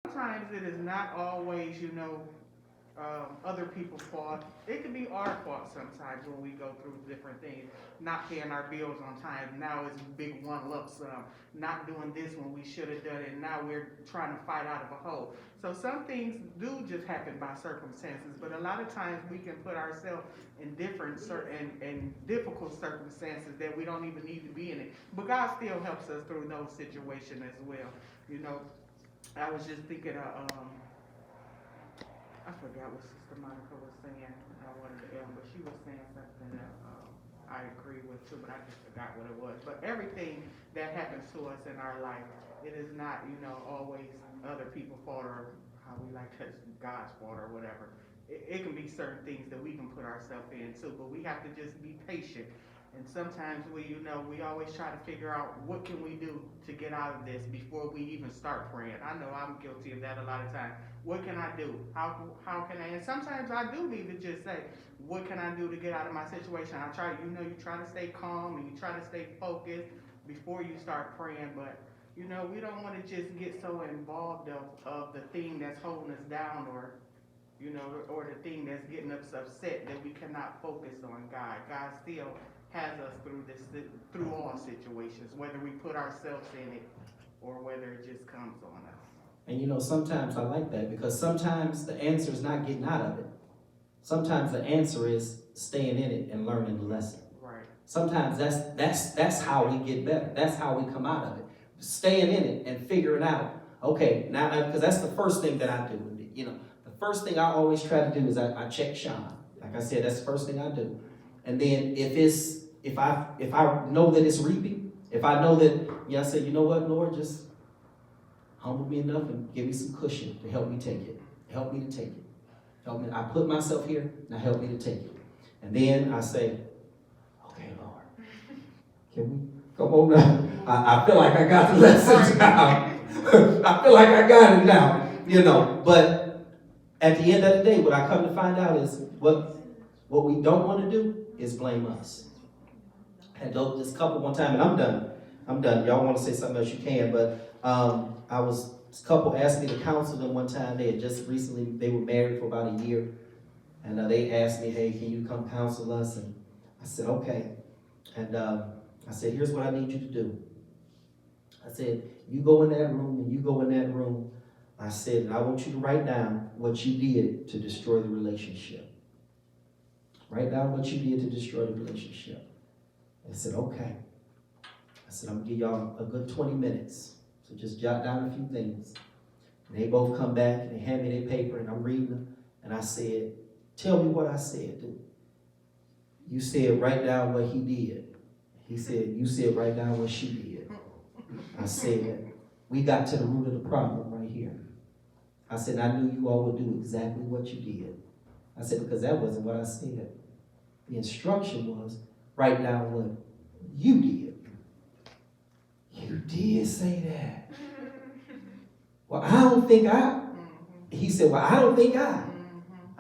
sometimes it is not always, other people's fault. It can be our fault sometimes when we go through different things. Not paying our bills on time. Now it's big one lump sum. Not doing this when we should have done it. Now we're trying to fight out of a hole. So some things do just happen by circumstances, but a lot of times we can put ourselves in different certain and difficult circumstances that we don't even need to be in it. But God still helps us through those situations as well. You know, I was just thinking of I forgot what Sister Monica was saying. I wanted to but she was saying something that I agree with too, but I just forgot what it was. But everything that happens to us in our life, it is not, always other people's fault or how we like to God's fault or whatever. It can be certain things that we can put ourselves in too, but we have to just be patient. And sometimes we always try to figure out what can we do to get out of this before we even start praying. I know I'm guilty of that a lot of times. What can I do? How can I? And sometimes I do need to just say, what can I do to get out of my situation? I try, you try to stay calm and you try to stay focused before you start praying, but we don't want to just get so involved of the thing that's holding us down or the thing that's getting us upset that we cannot focus on God. God still has us through all situations, whether we put ourselves in it or whether it just comes on us. And sometimes I like that because sometimes the answer is not getting out of it. Sometimes the answer is staying in it and learning the lesson. Right. Sometimes that's how we get better. That's how we come out of it. Staying in it and figuring out, okay, now, because that's the first thing that I do. The first thing I always try to do is I check Sean. Like I said, that's the first thing I do. And then if I know that it's reaping, if I know that, I say, you know what, Lord, just humble me enough and give me some cushion to help me take it. Help me to take it. Help me. I put myself here, now help me to take it. And then I say, okay, Lord, can we come on now? I feel like I got the lesson now. I feel like I got it now, But at the end of the day, what I come to find out is what we don't want to do is blame us. I had this couple one time, and I'm done. Y'all want to say something else, you can, but this couple asked me to counsel them one time. They had just recently, they were married for about a year. And they asked me, hey, can you come counsel us? And I said, okay. And I said, here's what I need you to do. I said, you go in that room and you go in that room. I said, and I want you to write down what you did to destroy the relationship. Write down what you did to destroy the relationship. I said, okay. I said, I'm going to give y'all a good 20 minutes. So just jot down a few things. And they both come back and they hand me their paper and I'm reading them. And I said, tell me what I said, dude. You said, write down what he did. He said, you said, write down what she did. I said, we got to the root of the problem right here. I said, I knew you all would do exactly what you did. I said, because that wasn't what I said. The instruction was, write down what you did. You did say that. Well, I don't think he said, well, I don't think I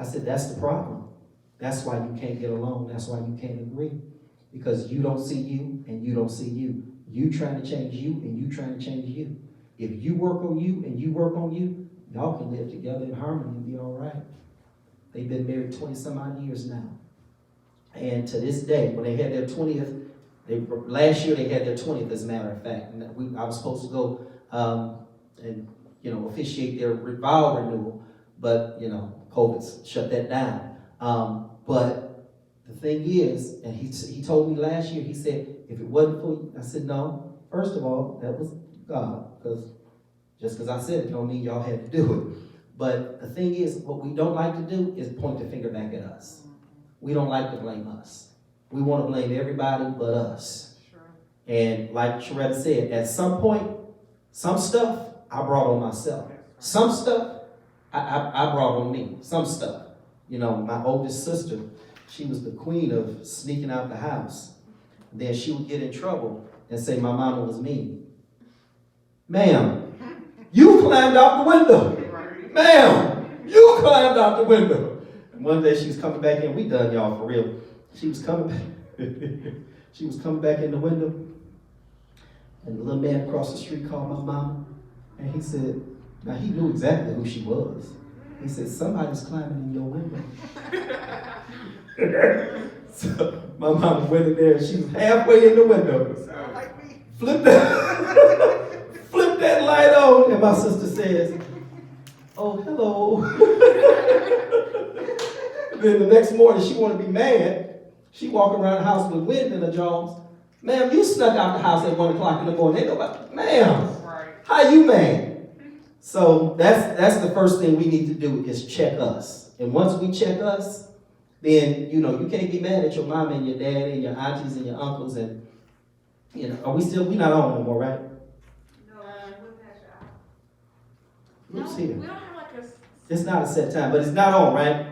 said, that's the problem. That's why you can't get along. That's why you can't agree. Because you don't see you and you don't see you. You trying to change you and you trying to change you. If you work on you and you work on you, y'all can live together in harmony and be all right. They've been married 20 some odd years now. And to this day, when they had their 20th, last year they had their 20th, as a matter of fact. And I was supposed to go and officiate their vow renewal, but COVID shut that down. But the thing is, and he told me last year, he said, if it wasn't for you, I said, no. First of all, that was God, because just because I said it don't mean y'all had to do it. But the thing is, what we don't like to do is point the finger back at us. We don't like to blame us. We want to blame everybody but us. Sure. And like Sharetta said, at some point, some stuff I brought on myself. Some stuff I brought on me. Some stuff. My oldest sister, she was the queen of sneaking out the house. Then she would get in trouble and say my mama was mean. Ma'am, you climbed out the window. Ma'am, you climbed out the window. And one day she was coming back in. We done, y'all, for real. She was coming back. She was coming back in the window. And the little man across the street called my mama. And he said, Now, he knew exactly who she was. He said, somebody's climbing in your window. So my mama went in there and she was halfway in the window. Sound like me. Flip that light on. And my sister says, oh, hello. Then the next morning she wanted to be mad. She walking around the house with wind in her jaws. Ma'am, you snuck out the house at 1 o'clock in the morning. Ain't nobody, ma'am, Right. how you mad? So that's the first thing we need to do is check us. And once we check us, then, you know, you can't be mad at your mom and your dad and your aunties and your uncles and, you know, we not on no more, right? Who's here? We don't have like a. It's not a set time, but it's not on, right?